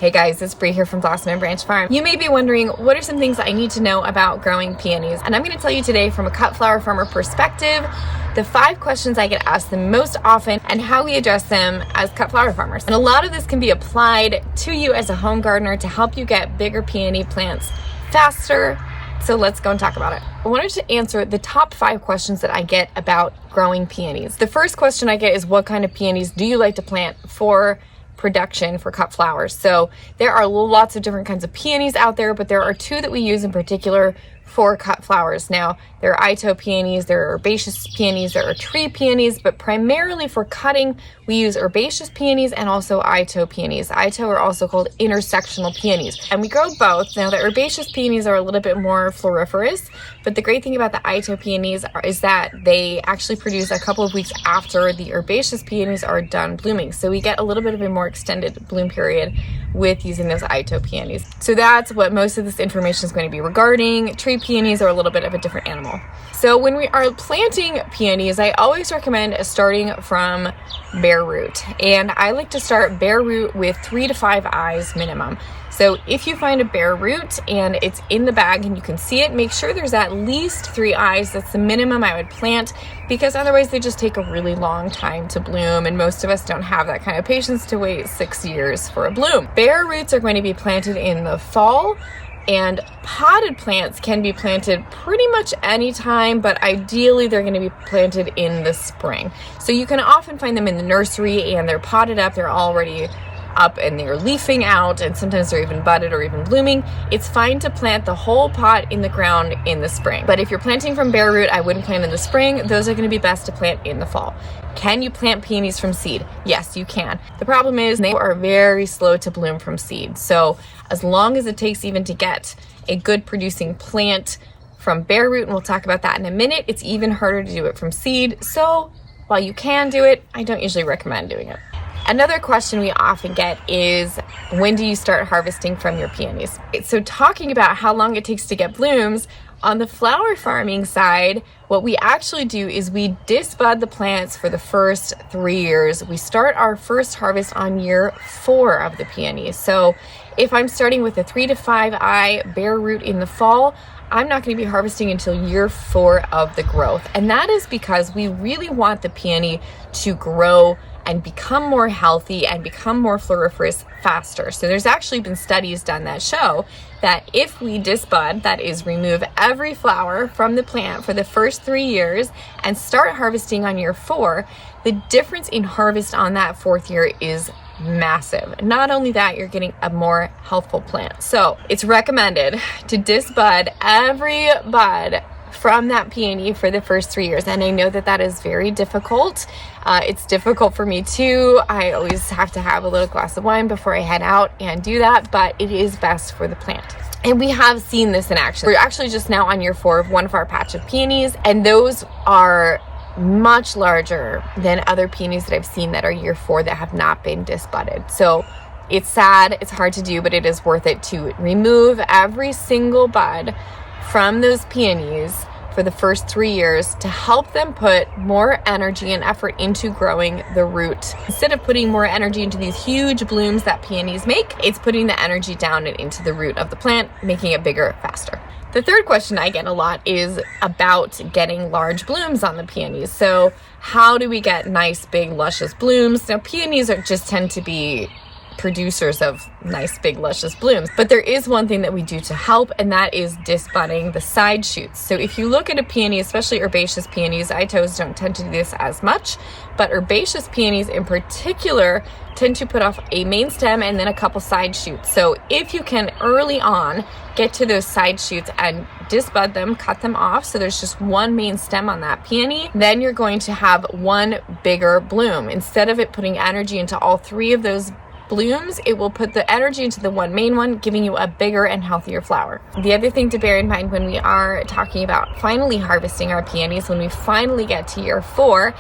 Hey guys, it's Bree here from Blossom and Branch Farm. You may be wondering, what are some things I need to know about growing peonies? And I'm going to tell you today from a cut flower farmer perspective, the 5 questions I get asked the most often and how we address them as cut flower farmers. And a lot of this can be applied to you as a home gardener to help you get bigger peony plants faster. So let's go and talk about it. I wanted to answer the top 5 questions that I get about growing peonies. The first question I get is, what kind of peonies do you like to plant for production for cut flowers? So there are lots of different kinds of peonies out there, but there are 2 that we use in particular for cut flowers. Now, there are Ito peonies, there are herbaceous peonies, there are tree peonies, but primarily for cutting, we use herbaceous peonies and also Ito peonies. Ito are also called intersectional peonies, and we grow both. Now, the herbaceous peonies are a little bit more floriferous, but the great thing about the Ito peonies is that they actually produce a couple of weeks after the herbaceous peonies are done blooming. So we get a little bit of a more extended bloom period with using those Ito peonies. So that's what most of this information is going to be regarding. Tree peonies are a little bit of a different animal. So when we are planting peonies, I always recommend starting from bare root. And I like to start bare root with 3 to 5 eyes minimum. So if you find a bare root and it's in the bag and you can see it, make sure there's at least 3 eyes. That's the minimum I would plant, because otherwise they just take a really long time to bloom, and most of us don't have that kind of patience to wait 6 years for a bloom. Bare roots are going to be planted in the fall, and potted plants can be planted pretty much anytime, but ideally they're going to be planted in the spring. So you can often find them in the nursery and they're potted up, they're already up and they're leafing out, and sometimes they're even budded or even blooming. It's fine to plant the whole pot in the ground in the spring. But if you're planting from bare root, I wouldn't plant in the spring. Those are going to be best to plant in the fall. Can you plant peonies from seed? Yes, you can. The problem is they are very slow to bloom from seed. So as long as it takes even to get a good producing plant from bare root, and we'll talk about that in a minute, it's even harder to do it from seed. So while you can do it, I don't usually recommend doing it. Another question we often get is, when do you start harvesting from your peonies? So talking about how long it takes to get blooms, on the flower farming side, what we actually do is we disbud the plants for the first 3 years. We start our first harvest on year 4 of the peony. So if I'm starting with a 3 to 5 eye bare root in the fall, I'm not going to be harvesting until year 4 of the growth. And that is because we really want the peony to grow and become more healthy and become more floriferous faster. So there's actually been studies done that show that if we disbud, that is remove every flower from the plant for the first 3 years and start harvesting on year 4, the difference in harvest on that 4th year is massive. Not only that, you're getting a more healthful plant. So it's recommended to disbud every bud from that peony for the first 3 years. And I know that that is very difficult. It's difficult for me too. I always have to have a little glass of wine before I head out and do that, but it is best for the plant. And we have seen this in action. We're actually just now on year 4 of one of our patch of peonies, and those are much larger than other peonies that I've seen that are year 4 that have not been disbudded. So it's sad, it's hard to do, but it is worth it to remove every single bud from those peonies for the first 3 years to help them put more energy and effort into growing the root. Instead of putting more energy into these huge blooms that peonies make, it's putting the energy down and into the root of the plant, making it bigger faster. The third question I get a lot is about getting large blooms on the peonies. So how do we get nice, big, luscious blooms? Now, peonies just tend to be producers of nice, big, luscious blooms. But there is one thing that we do to help, and that is disbudding the side shoots. So if you look at a peony, especially herbaceous peonies, Itos don't tend to do this as much, but herbaceous peonies in particular tend to put off a main stem and then a couple side shoots. So if you can early on get to those side shoots and disbud them, cut them off, so there's just one main stem on that peony, then you're going to have one bigger bloom. Instead of it putting energy into all 3 of those blooms, it will put the energy into the one main one, giving you a bigger and healthier flower. The other thing to bear in mind when we are talking about finally harvesting our peonies, when we finally get to year 4,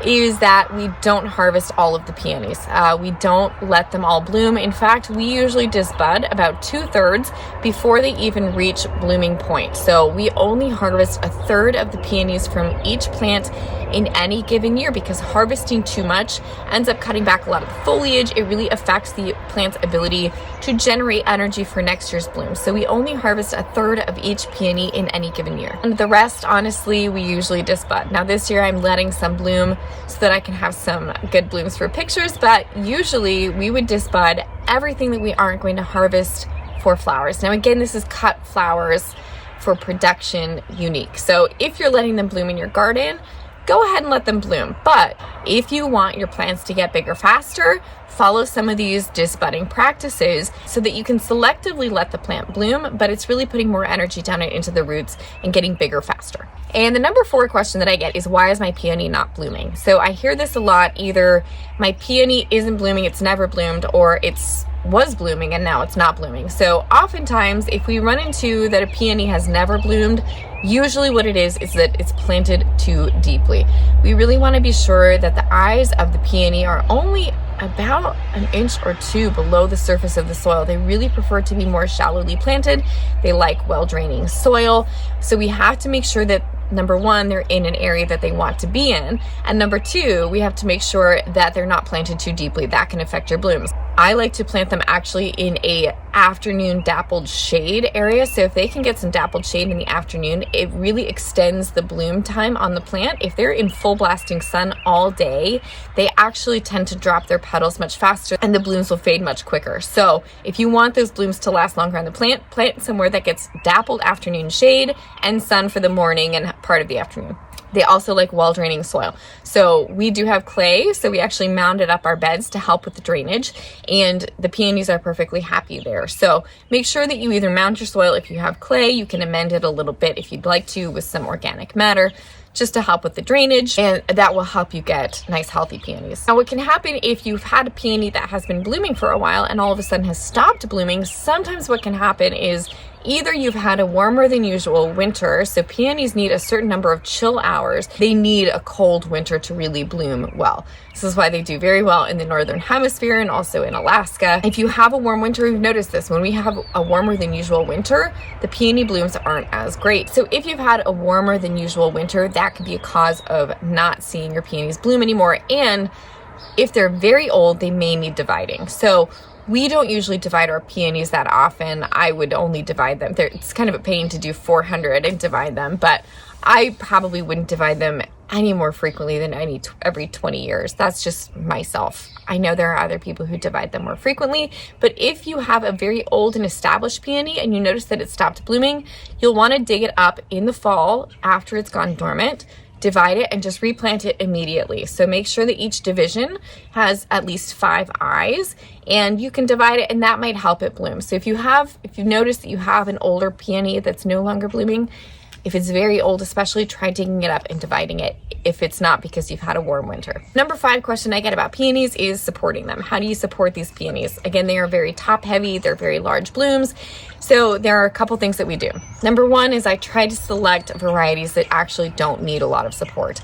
is that we don't harvest all of the peonies. We don't let them all bloom. In fact, we usually disbud about 2/3 before they even reach blooming point. So we only harvest 1/3 of the peonies from each plant in any given year, because harvesting too much ends up cutting back a lot of the foliage. It really affects the plant's ability to generate energy for next year's bloom. So we only harvest 1/3 of each peony in any given year. And the rest, honestly, we usually disbud. Now this year I'm letting some bloom so that I can have some good blooms for pictures, but usually we would disbud everything that we aren't going to harvest for flowers. Now again, this is cut flowers for production unique. So if you're letting them bloom in your garden, go ahead and let them bloom. But if you want your plants to get bigger faster, follow some of these disbudding practices so that you can selectively let the plant bloom, but it's really putting more energy down into the roots and getting bigger faster. And the number 4 question that I get is, why is my peony not blooming? So I hear this a lot, either my peony isn't blooming, it's never bloomed, or it's was blooming and now it's not blooming. So oftentimes if we run into that a peony has never bloomed, usually what it is that it's planted too deeply. We really want to be sure that the eyes of the peony are only about 1 inch or 2 below the surface of the soil. They really prefer to be more shallowly planted. They like well draining soil. So we have to make sure that, number 1, they're in an area that they want to be in. And number 2, we have to make sure that they're not planted too deeply. That can affect your blooms. I like to plant them actually in a afternoon dappled shade area. So if they can get some dappled shade in the afternoon, it really extends the bloom time on the plant. If they're in full blasting sun all day, they actually tend to drop their petals much faster and the blooms will fade much quicker. So if you want those blooms to last longer on the plant somewhere that gets dappled afternoon shade and sun for the morning and part of the afternoon. They also like well draining soil. So we do have clay, so we actually mounded up our beds to help with the drainage, and the peonies are perfectly happy there. So make sure that you either mound your soil. If you have clay, you can amend it a little bit if you'd like to with some organic matter, just to help with the drainage, and that will help you get nice healthy peonies. Now what can happen if you've had a peony that has been blooming for a while and all of a sudden has stopped blooming, sometimes what can happen is either you've had a warmer than usual winter, so peonies need a certain number of chill hours. They need a cold winter to really bloom well. This is why they do very well in the northern hemisphere and also in Alaska. If you have a warm winter, we've noticed this. When we have a warmer than usual winter, the peony blooms aren't as great. So if you've had a warmer than usual winter, that could be a cause of not seeing your peonies bloom anymore. And if they're very old, they may need dividing. So we don't usually divide our peonies that often. I would only divide them. It's kind of a pain to do 400 and divide them, but I probably wouldn't divide them any more frequently than every 20 years. That's just myself. I know there are other people who divide them more frequently, but if you have a very old and established peony and you notice that it stopped blooming, you'll want to dig it up in the fall after it's gone dormant, divide it, and just replant it immediately. So make sure that each division has at least 5 eyes, and you can divide it, and that might help it bloom. So if you notice that you have an older peony that's no longer blooming, if it's very old especially, try digging it up and dividing it if it's not because you've had a warm winter. Number 5 question I get about peonies is supporting them. How do you support these peonies? Again, they are very top heavy, they're very large blooms. So there are a couple things that we do. Number 1 is I try to select varieties that actually don't need a lot of support.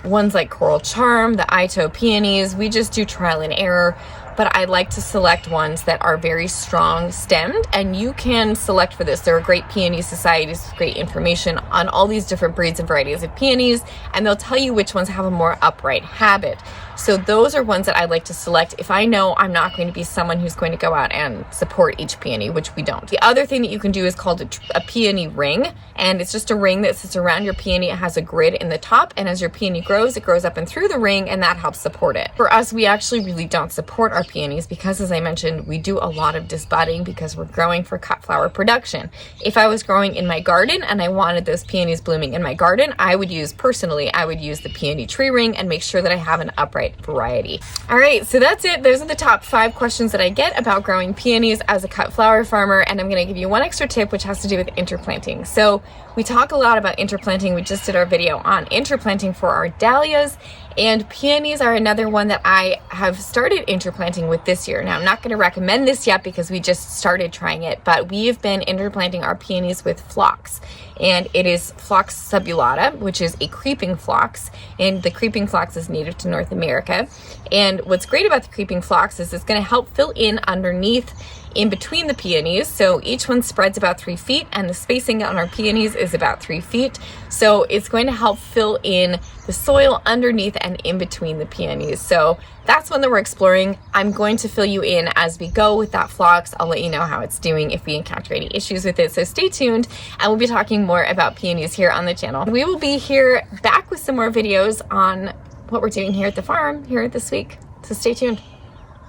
Ones like Coral Charm, the Ito peonies, we just do trial and error. But I like to select ones that are very strong stemmed, and you can select for this. There are great peony societies with great information on all these different breeds and varieties of peonies, and they'll tell you which ones have a more upright habit. So those are ones that I like to select if I know I'm not going to be someone who's going to go out and support each peony, which we don't. The other thing that you can do is called a peony ring, and it's just a ring that sits around your peony. It has a grid in the top, and as your peony grows, it grows up and through the ring, and that helps support it. For us, we actually really don't support our peonies because, as I mentioned, we do a lot of disbudding because we're growing for cut flower production. If I was growing in my garden and I wanted those peonies blooming in my garden, I would use the peony tree ring and make sure that I have an upright variety. All right, so that's it. Those are the top 5 questions that I get about growing peonies as a cut flower farmer, and I'm going to give you one extra tip which has to do with interplanting. So we talk a lot about interplanting. We just did our video on interplanting for our dahlias, And peonies are another one that I have started interplanting with this year. Now, I'm not going to recommend this yet because we just started trying it, but we have been interplanting our peonies with phlox. And it is Phlox subulata, which is a creeping phlox, and the creeping phlox is native to North America. And what's great about the creeping phlox is it's going to help fill in underneath in between the peonies. So each one spreads about 3 feet, and the spacing on our peonies is about 3 feet. So it's going to help fill in the soil underneath and in between the peonies. So that's one that we're exploring. I'm going to fill you in as we go with that phlox. I'll let you know how it's doing if we encounter any issues with it. So stay tuned, and we'll be talking more about peonies here on the channel. We will be here back with some more videos on what we're doing here at the farm here this week. So stay tuned.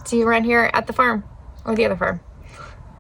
See you around here at the farm or the other farm.